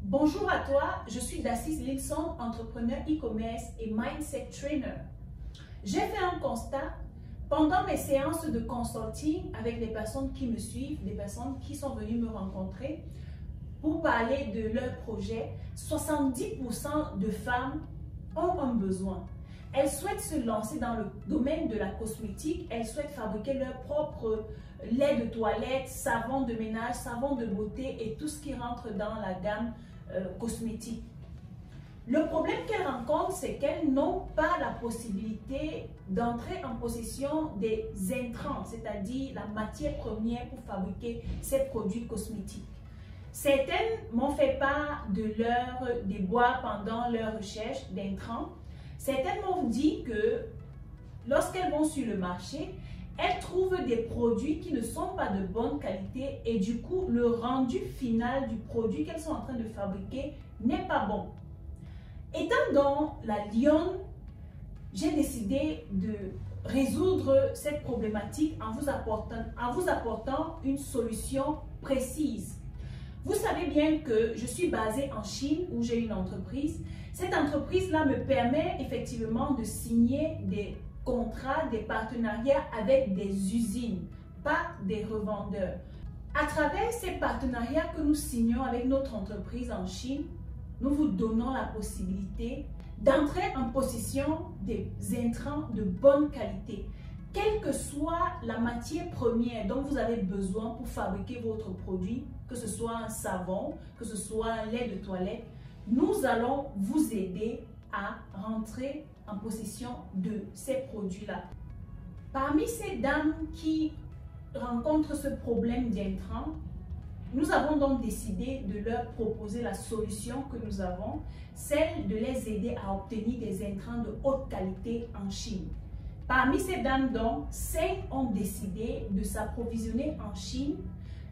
Bonjour à toi, je suis Dacis Linson, entrepreneur e-commerce et mindset trainer. J'ai fait un constat pendant mes séances de consulting avec les personnes qui me suivent, des personnes qui sont venues me rencontrer pour parler de leur projet. 70% de femmes ont un besoin. Elles souhaitent se lancer dans le domaine de la cosmétique, elles souhaitent fabriquer leur propre lait de toilette, savon de ménage, savon de beauté et tout ce qui rentre dans la gamme cosmétique. Le problème qu'elles rencontrent, c'est qu'elles n'ont pas la possibilité d'entrer en possession des intrants, c'est-à-dire la matière première pour fabriquer ces produits cosmétiques. Certaines m'ont fait part de leur déboire pendant leur recherche d'intrants. Certaines m'ont dit que lorsqu'elles vont sur le marché, elles trouvent des produits qui ne sont pas de bonne qualité et du coup, le rendu final du produit qu'elles sont en train de fabriquer n'est pas bon. Étant dans la Lyon, j'ai décidé de résoudre cette problématique en vous apportant une solution précise. Vous savez bien que je suis basée en Chine où j'ai une entreprise. Cette entreprise-là me permet effectivement de signer des contrats, des partenariats avec des usines, pas des revendeurs. À travers ces partenariats que nous signons avec notre entreprise en Chine, nous vous donnons la possibilité d'entrer en possession des intrants de bonne qualité. Quelle que soit la matière première dont vous avez besoin pour fabriquer votre produit, que ce soit un savon, que ce soit un lait de toilette, nous allons vous aider à rentrer en possession de ces produits-là. Parmi ces dames qui rencontrent ce problème d'intrants, nous avons donc décidé de leur proposer la solution que nous avons, celle de les aider à obtenir des intrants de haute qualité en Chine. Parmi ces dames, donc, 5 ont décidé de s'approvisionner en Chine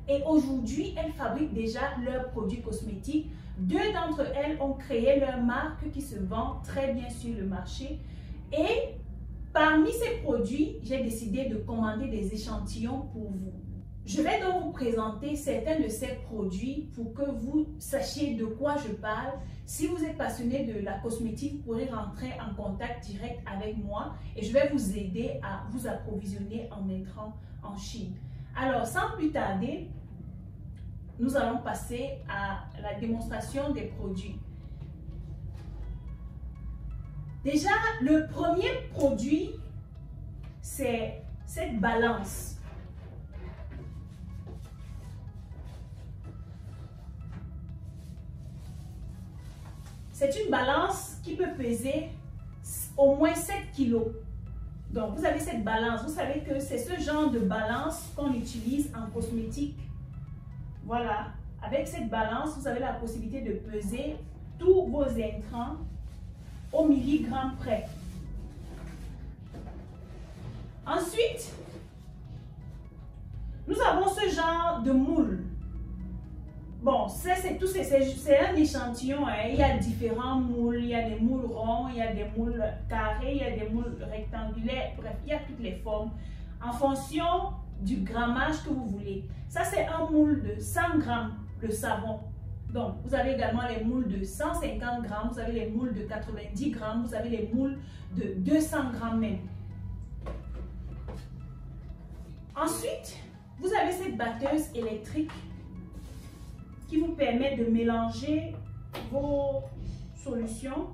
et aujourd'hui, elles fabriquent déjà leurs produits cosmétiques. 2 d'entre elles ont créé leur marque qui se vend très bien sur le marché. Et parmi ces produits, j'ai décidé de commander des échantillons pour vous. Je vais donc vous présenter certains de ces produits pour que vous sachiez de quoi je parle. Si vous êtes passionné de la cosmétique, vous pourrez rentrer en contact direct avec moi et je vais vous aider à vous approvisionner en intrants en Chine. Alors, sans plus tarder, nous allons passer à la démonstration des produits. Déjà, le premier produit, c'est cette balance. C'est une balance qui peut peser au moins 7 kg. Donc, vous avez cette balance. Vous savez que c'est ce genre de balance qu'on utilise en cosmétique. Voilà. Avec cette balance, vous avez la possibilité de peser tous vos intrants au milligramme près. Ensuite, nous avons ce genre de moule. Bon, c'est un échantillon, hein. Il y a différents moules, il y a des moules ronds, il y a des moules carrés, il y a des moules rectangulaires, bref, il y a toutes les formes en fonction du grammage que vous voulez. Ça, c'est un moule de 100 grammes, le savon. Donc, vous avez également les moules de 150 grammes, vous avez les moules de 90 grammes, vous avez les moules de 200 grammes même. Ensuite, vous avez cette batteuse électrique qui vous permet de mélanger vos solutions.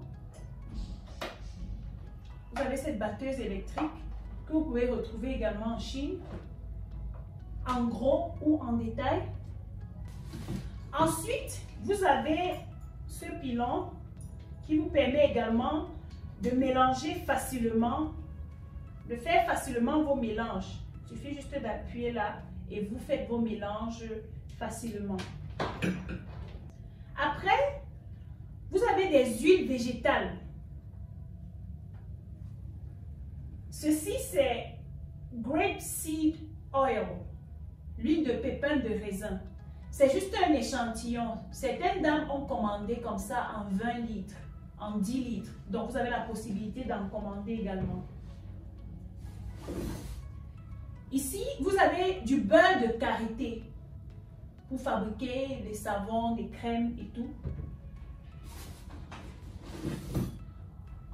Vous avez cette batteuse électrique que vous pouvez retrouver également en Chine, en gros ou en détail. Ensuite, vous avez ce pilon qui vous permet également de mélanger facilement, de faire facilement vos mélanges. Il suffit juste d'appuyer là et vous faites vos mélanges facilement. Après, vous avez des huiles végétales. Ceci, c'est grapeseed oil, l'huile de pépins de raisin. C'est juste un échantillon. Certaines dames ont commandé comme ça en 20 litres, en 10 litres. Donc, vous avez la possibilité d'en commander également. Ici, vous avez du beurre de karité. pour fabriquer des savons, des crèmes et tout.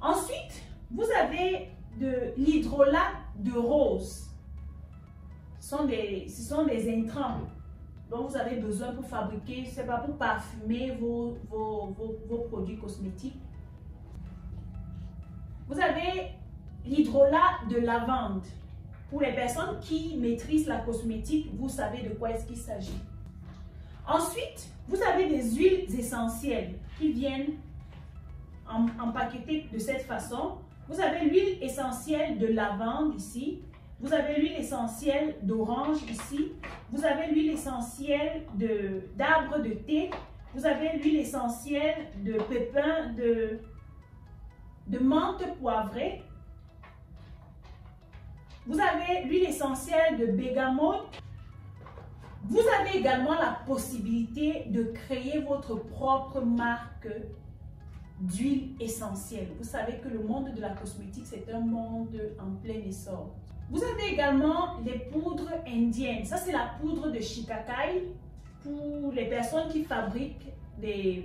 Ensuite, vous avez de l'hydrolat de rose. Ce sont des intrants dont vous avez besoin pour fabriquer, c'est pas pour parfumer vos produits cosmétiques. Vous avez l'hydrolat de lavande. Pour les personnes qui maîtrisent la cosmétique, vous savez de quoi est-ce qu'il s'agit. Ensuite, vous avez des huiles essentielles qui viennent empaquetées de cette façon. Vous avez l'huile essentielle de lavande ici. Vous avez l'huile essentielle d'orange ici. Vous avez l'huile essentielle d'arbre de thé. Vous avez l'huile essentielle de pépins, de menthe poivrée. Vous avez l'huile essentielle de bergamote. Vous avez également la possibilité de créer votre propre marque d'huile essentielle. Vous savez que le monde de la cosmétique, c'est un monde en plein essor. Vous avez également les poudres indiennes. Ça, c'est la poudre de Shiikakai pour les personnes qui fabriquent des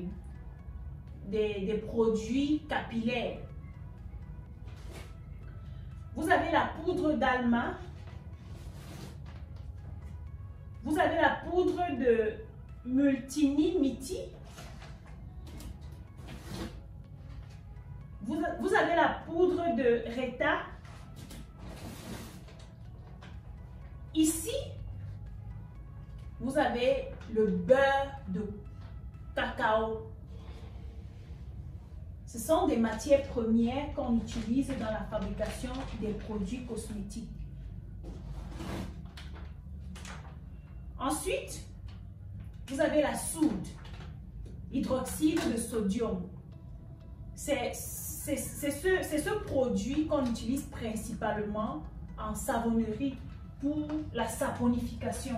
produits capillaires. Vous avez la poudre d'Alma. Vous avez la poudre de Multini Miti. Vous avez la poudre de Reta. Ici, vous avez le beurre de cacao. Ce sont des matières premières qu'on utilise dans la fabrication des produits cosmétiques. Ensuite, vous avez la soude, hydroxyde de sodium. C'est ce produit qu'on utilise principalement en savonnerie pour la saponification.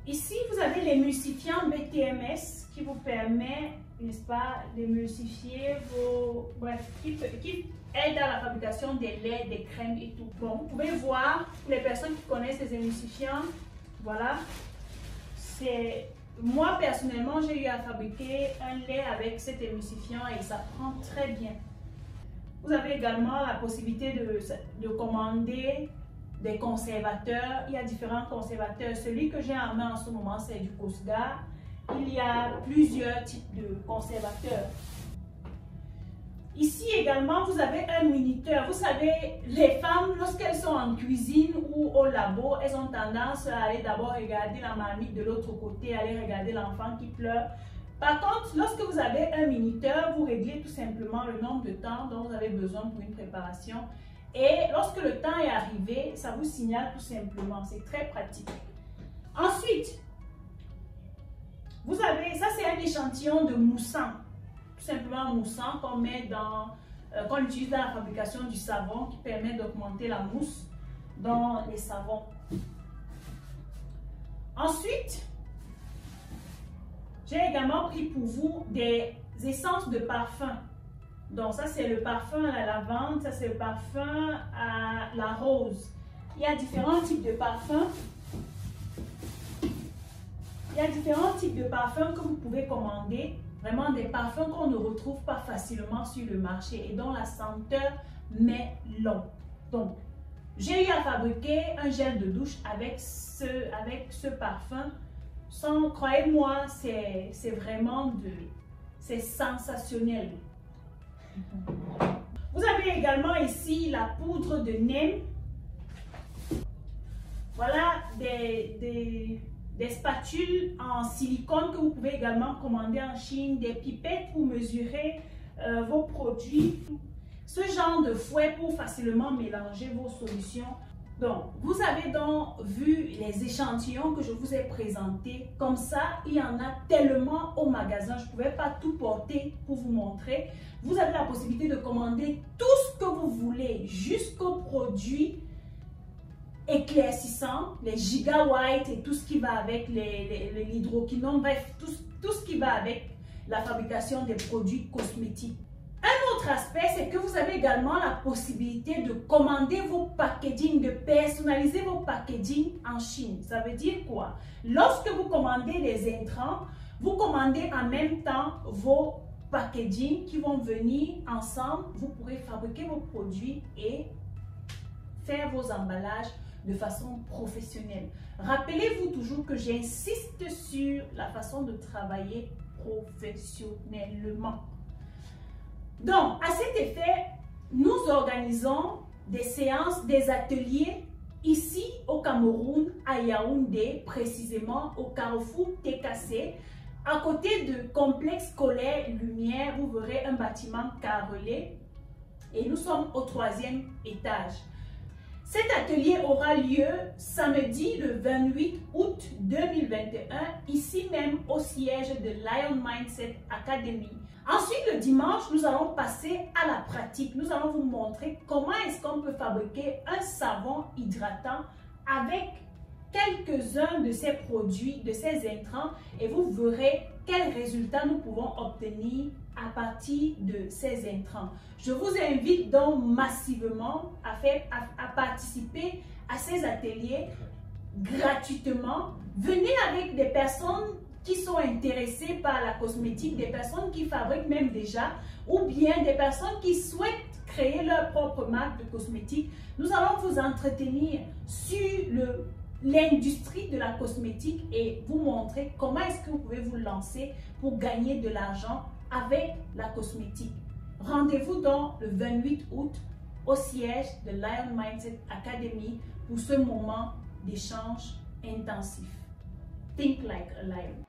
Ici, vous avez l'émulsifiant BTMS qui vous permet, n'est-ce pas, d'émulsifier vos... Bref, qui aide à la fabrication des laits, des crèmes et tout. Bon, vous pouvez voir, pour les personnes qui connaissent les émulsifiants, voilà. Moi, personnellement, j'ai eu à fabriquer un lait avec cet émulsifiant et ça prend très bien. Vous avez également la possibilité de commander des conservateurs. Il y a différents conservateurs. Celui que j'ai en main en ce moment, c'est du Cosgar. Il y a plusieurs types de conservateurs. Ici également, vous avez un minuteur. Vous savez, les femmes, lorsqu'elles sont en cuisine ou au labo, elles ont tendance à aller d'abord regarder la marmite de l'autre côté, aller regarder l'enfant qui pleure. Par contre, lorsque vous avez un minuteur, vous réglez tout simplement le nombre de temps dont vous avez besoin pour une préparation. Et lorsque le temps est arrivé, ça vous signale tout simplement. C'est très pratique. Ensuite, vous avez, ça c'est un échantillon de moussant. Tout simplement un moussant qu'on met qu'on utilise dans la fabrication du savon qui permet d'augmenter la mousse dans les savons. Ensuite, j'ai également pris pour vous des essences de parfum. Donc ça c'est le parfum à la lavande, ça c'est le parfum à la rose. Il y a différents types de parfums. Il y a différents types de parfums que vous pouvez commander. Vraiment des parfums qu'on ne retrouve pas facilement sur le marché et dont la senteur met long. Donc, j'ai eu à fabriquer un gel de douche avec ce parfum. Croyez-moi, c'est vraiment c'est sensationnel. Vous avez également ici la poudre de neem. Voilà des spatules en silicone que vous pouvez également commander en Chine, des pipettes pour mesurer vos produits, ce genre de fouet pour facilement mélanger vos solutions. Donc, vous avez donc vu les échantillons que je vous ai présentés. Comme ça, il y en a tellement au magasin, je ne pouvais pas tout porter pour vous montrer. Vous avez la possibilité de commander tout ce que vous voulez, jusqu'aux produits éclaircissants, les Giga White et tout ce qui va avec l'hydroquinone, bref, tout ce qui va avec la fabrication des produits cosmétiques. Un autre aspect, c'est que vous avez également la possibilité de commander vos packaging, de personnaliser vos packaging en Chine. Ça veut dire quoi? Lorsque vous commandez des intrants, vous commandez en même temps vos packaging qui vont venir ensemble. Vous pourrez fabriquer vos produits et faire vos emballages de façon professionnelle. Rappelez-vous toujours que j'insiste sur la façon de travailler professionnellement. Donc, à cet effet, nous organisons des séances, des ateliers ici au Cameroun, à Yaoundé, précisément au Carrefour TKC, à côté du complexe scolaire Lumière. Vous verrez un bâtiment carrelé et nous sommes au 3e étage. Cet atelier aura lieu samedi le 28 août 2021, ici même au siège de Lion Mindset Academy. Ensuite, le dimanche, nous allons passer à la pratique. Nous allons vous montrer comment est-ce qu'on peut fabriquer un savon hydratant avec quelques-uns de ces produits, de ces intrants, et vous verrez quels résultats nous pouvons obtenir à partir de ces intrants. Je vous invite donc massivement à participer à ces ateliers gratuitement. Venez avec des personnes qui sont intéressées par la cosmétique, des personnes qui fabriquent même déjà, ou bien des personnes qui souhaitent créer leur propre marque de cosmétique. Nous allons vous entretenir sur l'industrie de la cosmétique et vous montrer comment est-ce que vous pouvez vous lancer pour gagner de l'argent avec la cosmétique. Rendez-vous donc le 28 août au siège de Lion Mindset Academy pour ce moment d'échange intensif. Think like a lion.